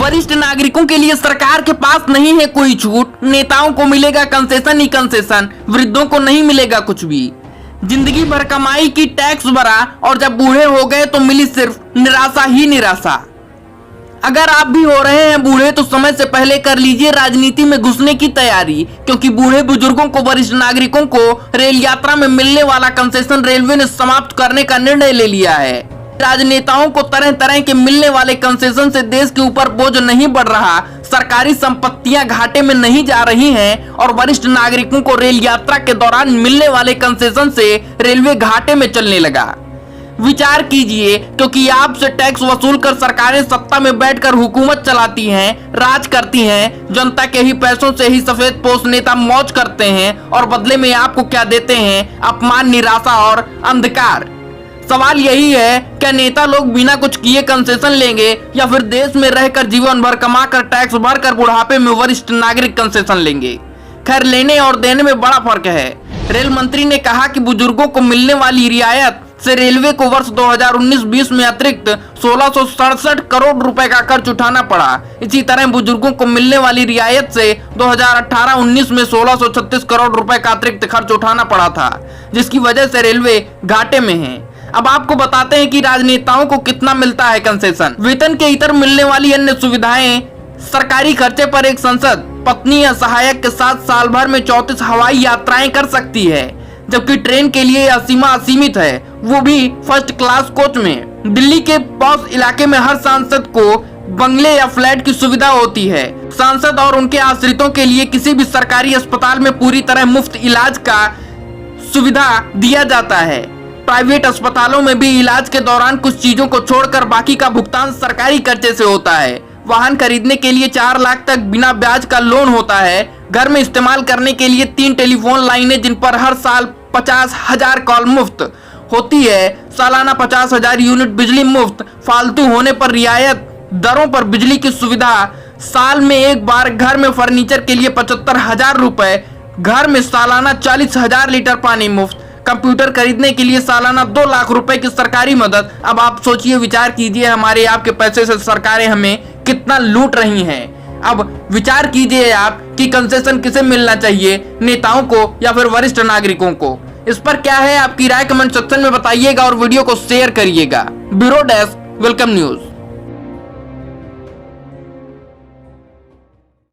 वरिष्ठ नागरिकों के लिए सरकार के पास नहीं है कोई छूट, नेताओं को मिलेगा कंसेशन ही कंसेशन, वृद्धों को नहीं मिलेगा कुछ भी। जिंदगी भर कमाई की टैक्स भरा और जब बूढ़े हो गए तो मिली सिर्फ निराशा ही निराशा। अगर आप भी हो रहे हैं बूढ़े तो समय से पहले कर लीजिए राजनीति में घुसने की तैयारी, क्योंकि बूढ़े बुजुर्गों को, वरिष्ठ नागरिकों को रेल यात्रा में मिलने वाला कंसेशन रेलवे ने समाप्त करने का निर्णय ले लिया है। राजनेताओं को तरह तरह के मिलने वाले कंसेशन से देश के ऊपर बोझ नहीं बढ़ रहा, सरकारी संपत्तियां घाटे में नहीं जा रही हैं और वरिष्ठ नागरिकों को रेल यात्रा के दौरान मिलने वाले कंसेशन से रेलवे घाटे में चलने लगा। विचार कीजिए, क्योंकि आपसे टैक्स वसूल कर सरकारें सत्ता में बैठकर हुकूमत चलाती हैं, राज करती हैं, जनता के ही पैसों से ही सफेद पोस्ट नेता मौज करते हैं और बदले में आपको क्या देते हैं? अपमान, निराशा और अंधकार। सवाल यही है, क्या नेता लोग बिना कुछ किए कंसेशन लेंगे या फिर देश में रहकर जीवन भर कमाकर टैक्स भरकर बुढ़ापे में वरिष्ठ नागरिक कंसेशन लेंगे? खैर, लेने और देने में बड़ा फर्क है। रेल मंत्री ने कहा कि बुजुर्गों को मिलने वाली रियायत से रेलवे को वर्ष 2019-20 में अतिरिक्त 1667 करोड़ रुपए का खर्च उठाना पड़ा। इसी तरह बुजुर्गों को मिलने वाली रियायत से 2018-19 में 1636 करोड़ रुपए का अतिरिक्त खर्च उठाना पड़ा था, जिसकी वजह से रेलवे घाटे में है। अब आपको बताते हैं कि राजनेताओं को कितना मिलता है कंसेशन। वेतन के इतर मिलने वाली अन्य सुविधाएं, सरकारी खर्चे पर एक संसद पत्नी या सहायक के साथ साल भर में 34 हवाई यात्राएं कर सकती है, जबकि ट्रेन के लिए यह सीमा असीमित है, वो भी फर्स्ट क्लास कोच में। दिल्ली के पॉश इलाके में हर सांसद को बंगले या फ्लैट की सुविधा होती है। सांसद और उनके आश्रितों के लिए किसी भी सरकारी अस्पताल में पूरी तरह मुफ्त इलाज का सुविधा दिया जाता है। प्राइवेट अस्पतालों में भी इलाज के दौरान कुछ चीजों को छोड़कर बाकी का भुगतान सरकारी खर्चे से होता है। वाहन खरीदने के लिए 4 लाख तक बिना ब्याज का लोन होता है। घर में इस्तेमाल करने के लिए 3 टेलीफोन लाइनें, जिन पर हर साल 50,000 कॉल मुफ्त होती है। सालाना 50,000 यूनिट बिजली मुफ्त। फालतू होने पर रियायत दरों पर बिजली की सुविधा। साल में एक बार घर में फर्नीचर के लिए 75,000 रुपए। घर में सालाना 40,000 लीटर पानी मुफ्त। कंप्यूटर खरीदने के लिए सालाना 2 लाख रुपए की सरकारी मदद। अब आप सोचिए, विचार कीजिए, हमारे आपके पैसे से सरकारें हमें कितना लूट रही हैं। अब विचार कीजिए आप कि कंसेशन किसे मिलना चाहिए, नेताओं को या फिर वरिष्ठ नागरिकों को। इस पर क्या है आपकी राय, कमेंट सेक्शन में बताइएगा और वीडियो को शेयर करिएगा। Bureau desk, welcome news.